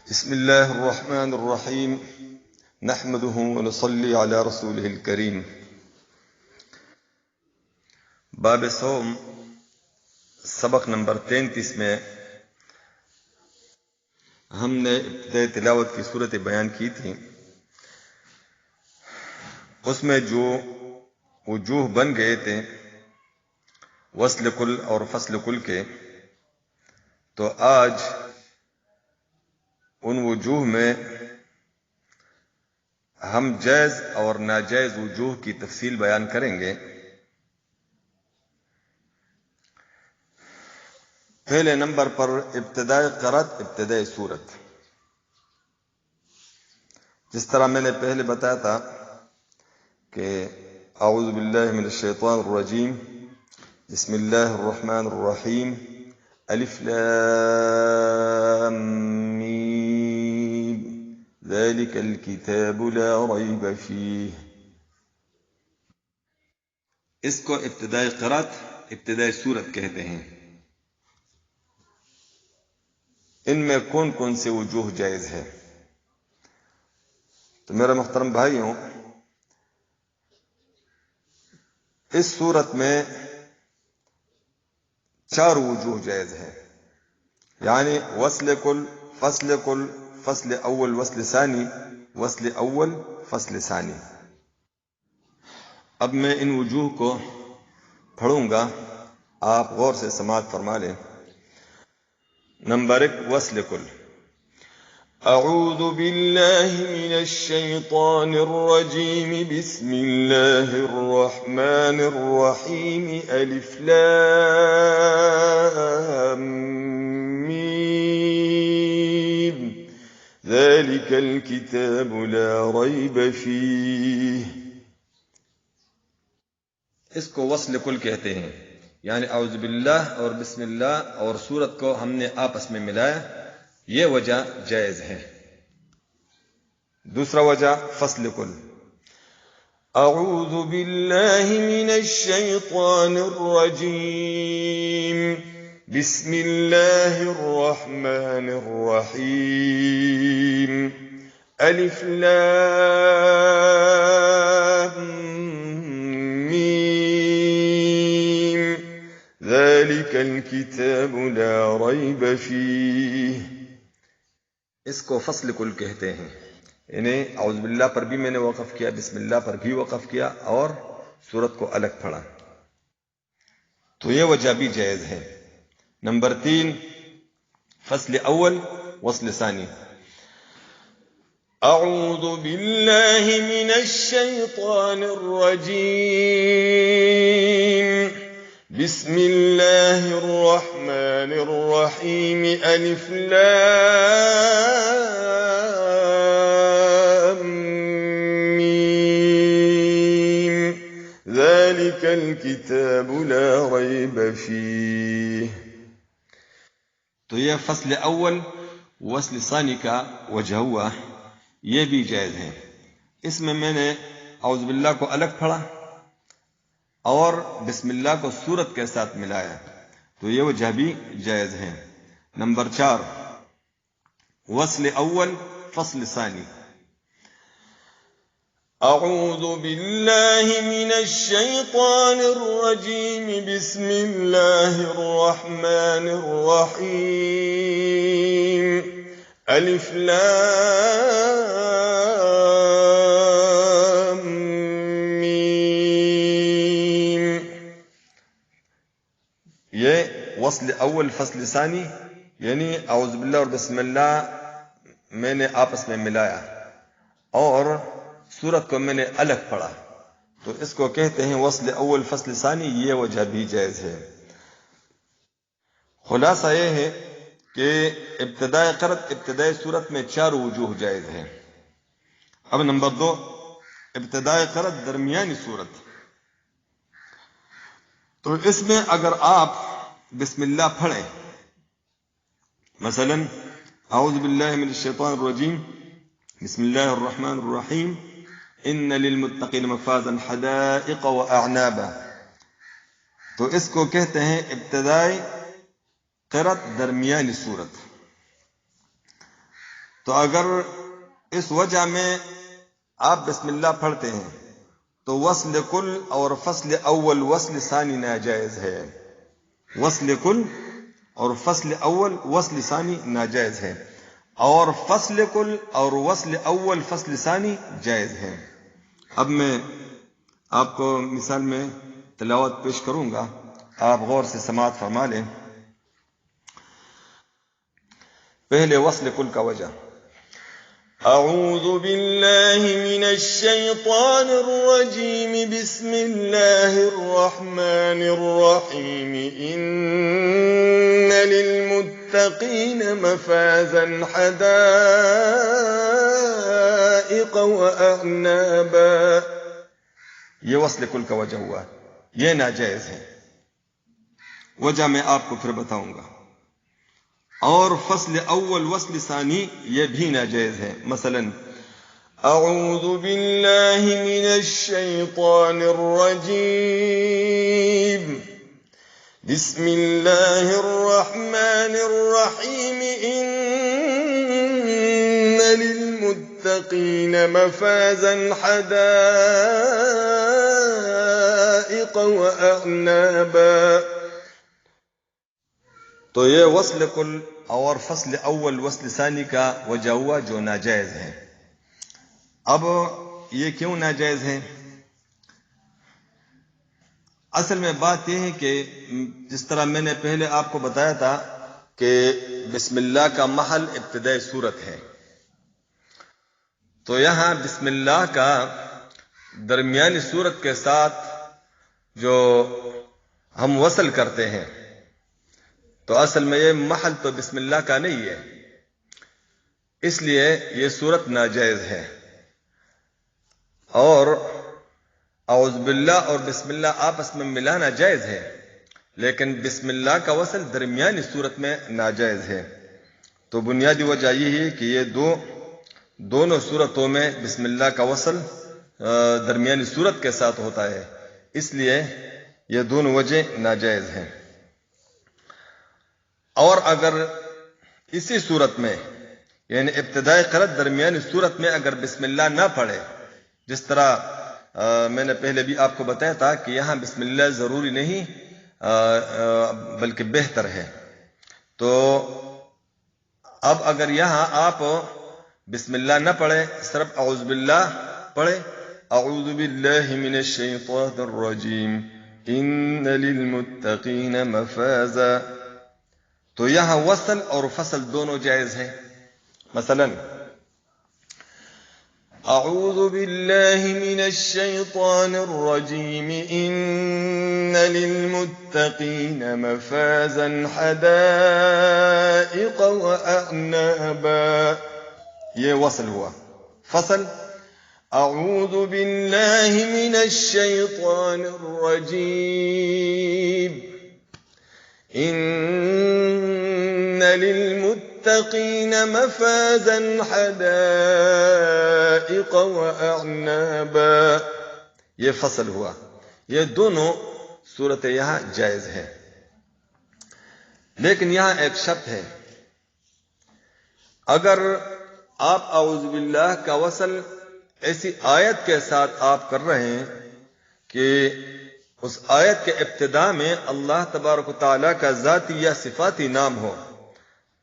بسم الله الرحمن الرحيم نحمده ونصلي على رسوله الكريم. باب صوم سبق نمبر 33 میں ہم نے ابتدائی تلاوت کی صورت بیان کی تھی. اس میں جو وجوہ بن گئے تھے وصل کل اور فصل کل کے، تو آج ان وجوہ میں ہم جائز اور ناجائز وجوہ کی تفصیل بیان کریں گے. پہلے نمبر پر ابتدائی قرأت، ابتدائی صورت. جس طرح میں نے پہلے بتایا تھا کہ اعوذ باللہ من الشیطان الرجیم، بسم اللہ الرحمن الرحیم، الف لام میم ذالک الکتاب لا ریب فیہ. اس کو ابتدائی قرأت، ابتدائی صورت کہتے ہیں. ان میں کون کون سے وجوہ جائز ہے؟ تو میرے محترم بھائیوں، اس صورت میں 4 وجوہ جائز ہے، یعنی وصل کل، فصل کل، فصل اول وصل ثانی، وصل اول فصل ثانی. اب میں ان وجوہ کو پڑھوں گا، آپ غور سے سماعت فرما لیں. نمبر 1، وصل کل. اعوذ باللہ من الشیطان الرجیم، بسم اللہ الرحمن الرحیم، الف لام میم ذالک الکتاب لا ریب فیہ. اس کو وصل کل کہتے ہیں، یعنی اعوذ باللہ اور بسم اللہ اور سورت کو ہم نے آپس میں ملایا، یہ وجہ جائز ہے. دوسرا وجہ فصل کل. اعوذ باللہ من الشیطان الرجیم، بسم اللہ الرحمن الرحیم، الف لام میم ذالک الکتاب لا ریب فیہ. اس کو فصل کل کہتے ہیں، یعنی اعوذ باللہ پر بھی میں نے وقف کیا، بسم اللہ پر بھی وقف کیا اور سورت کو الگ پڑھا، تو یہ وجہ بھی جائز ہے. نمبر 3، فصل اول وصل ثانی. اعوذ باللہ من الشیطان الرجیم، بسم اللہ الرحمن الرحیم، الف لام میم ذالک الکتاب لا ریب فیہ. تو یہ فصل اول وصل ثانی کا وجہ ہوا، یہ بھی جائز ہے. اس میں نے اعوذ باللہ کو الگ پڑھا اور بسم اللہ کو سورت کے ساتھ ملایا، تو یہ وجہ بھی جائز ہے. نمبر 4، وصل اول فصل ثانی. اعوذ باللہ من الشیطان الرجیم، بسم اللہ الرحمن الرحیم، الف لام میم. یہ وصل اول فصل ثانی، یعنی اعوذ باللہ اور بسم اللہ میں نے آپس میں ملایا اور سورت کو میں نے الگ پڑھا، تو اس کو کہتے ہیں وصل اول فصل ثانی. یہ وجہ بھی جائز ہے. خلاصہ یہ ہے کہ ابتدائی قرأت، ابتدائی صورت میں 4 وجوہ جائز ہیں. اب نمبر 2، ابتدائی قرأت درمیانی صورت. تو اس میں اگر آپ بسم اللہ پڑھیں، مثلا اعوذ باللہ من الشیطان الرجیم، بسم اللہ الرحمن الرحیم، ان للمتقین مفازا حدائق واعنابا، تو اس کو کہتے ہیں ابتدائی قرأت درمیانی صورت. تو اگر اس وجہ میں آپ بسم اللہ پڑھتے ہیں تو وصل کل اور فصل اول وصل ثانی ناجائز ہے. وصل کل اور فصل اول وصل ثانی ناجائز ہے، اور فصل کل اور وصل اول فصل ثانی جائز ہے. اب میں آپ کو مثال میں تلاوت پیش کروں گا، آپ غور سے سماعت فرما لیں. پہلے وصل کل کا وجہ. اعوذ باللہ من الشیطان الرجیم، بسم اللہ الرحمن الرحیم. ان للمتقین مفازا حدائق واعنابا. یہ وصل کل کا وجہ ہوا، یہ ناجائز ہے. وجہ میں آپ کو پھر بتاؤں گا. اور فصل اول وصل ثانی یہ بھی ناجائز ہے. مثلا اعوذ باللہ من الشیطان الرجیم، بسم اللہ الرحمن الرحیم. ان للمتقین مفازا حدائق واعنابا. تو یہ وصل کل اور فصل اول وصل ثانی کا وجہ ہوا جو ناجائز ہے. اب یہ کیوں ناجائز ہے؟ اصل میں بات یہ ہے کہ جس طرح میں نے پہلے آپ کو بتایا تھا کہ بسم اللہ کا محل ابتدائی صورت ہے، تو یہاں بسم اللہ کا درمیانی صورت کے ساتھ جو ہم وصل کرتے ہیں، تو اصل میں یہ محل تو بسم اللہ کا نہیں ہے، اس لیے یہ صورت ناجائز ہے. اور اعوذ باللہ اور بسم اللہ آپس میں ملانا جائز ہے، لیکن بسم اللہ کا وصل درمیانی صورت میں ناجائز ہے. تو بنیادی وجہ یہ ہے کہ یہ دونوں صورتوں میں بسم اللہ کا وصل درمیانی صورت کے ساتھ ہوتا ہے، اس لیے یہ دونوں وجہ ناجائز ہیں. اور اگر اسی صورت میں یعنی ابتدائی قرأت درمیانی صورت میں اگر بسم اللہ نہ پڑھے، جس طرح میں نے پہلے بھی آپ کو بتایا تھا کہ یہاں بسم اللہ ضروری نہیں بلکہ بہتر ہے، تو اب اگر یہاں آپ بسم اللہ نہ پڑھے، صرف اعوذ باللہ پڑھے، اعوذ باللہ من الشیطان الرجیم ان للمتقین مفازا، تو یہاں وصل اور فصل دونوں جائز ہیں. مثلا اعوذ باللہ من الشیطان الرجیم ان للمتقین مفازا حدائق واعنابا، یہ وصل ہوا. فصل اعوذ باللہ من الشیطان الرجیم ان للمتقین مفازا حدائق واعنابا، یہ فصل ہوا. یہ دونوں صورتیں یہاں جائز ہے، لیکن یہاں ایک شرط ہے. اگر آپ اعوذ باللہ کا وصل ایسی آیت کے ساتھ آپ کر رہے ہیں کہ اس آیت کے ابتدا میں اللہ تبارک و تعالیٰ کا ذاتی یا صفاتی نام ہو،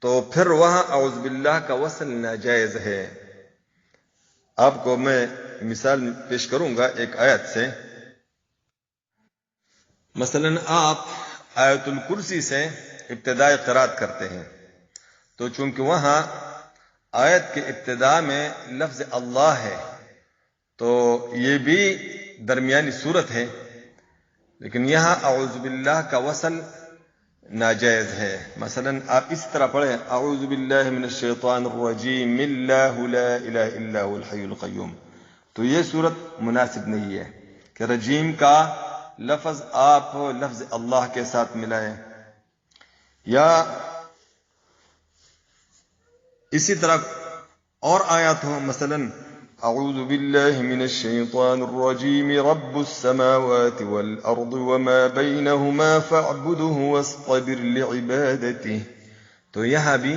تو پھر وہاں اعوذ باللہ کا وصل ناجائز ہے. آپ کو میں مثال پیش کروں گا ایک آیت سے. مثلا آپ آیت الکرسی سے ابتدائی قرات کرتے ہیں، تو چونکہ وہاں آیت کے ابتدا میں لفظ اللہ ہے، تو یہ بھی درمیانی صورت ہے، لیکن یہاں اعوذ باللہ کا وصل ناجائز ہے. مثلا آپ اس طرح پڑھیں اعوذ باللہ من الشیطان الرجیم اللہ لا الہ الا هو الحی القیوم، تو یہ صورت مناسب نہیں ہے کہ رجیم کا لفظ آپ لفظ اللہ کے ساتھ ملائیں. یا اسی طرح اور آیات ہوں، مثلا اعوذ باللہ من الشیطان الرجیم رب السماوات والارض وما بینہما فاعبده واصطبر لعبادته، تو یہاں بھی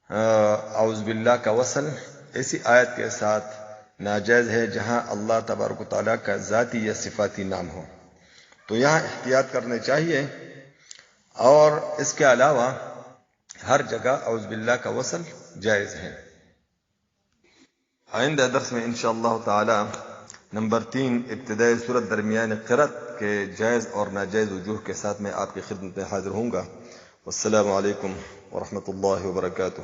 اعوذ باللہ کا وصل ایسی آیت کے ساتھ ناجائز ہے جہاں اللہ تبارک و تعالیٰ کا ذاتی یا صفاتی نام ہو، تو یہاں احتیاط کرنے چاہیے. اور اس کے علاوہ ہر جگہ اعوذ باللہ کا وصل جائز ہے. آئندہ درس میں انشاءاللہ تعالی نمبر 3 ابتدائی صورت درمیان قرأت کے جائز اور ناجائز وجوہ کے ساتھ میں آپ کی خدمت میں حاضر ہوں گا. والسلام علیکم ورحمۃ اللہ وبرکاتہ.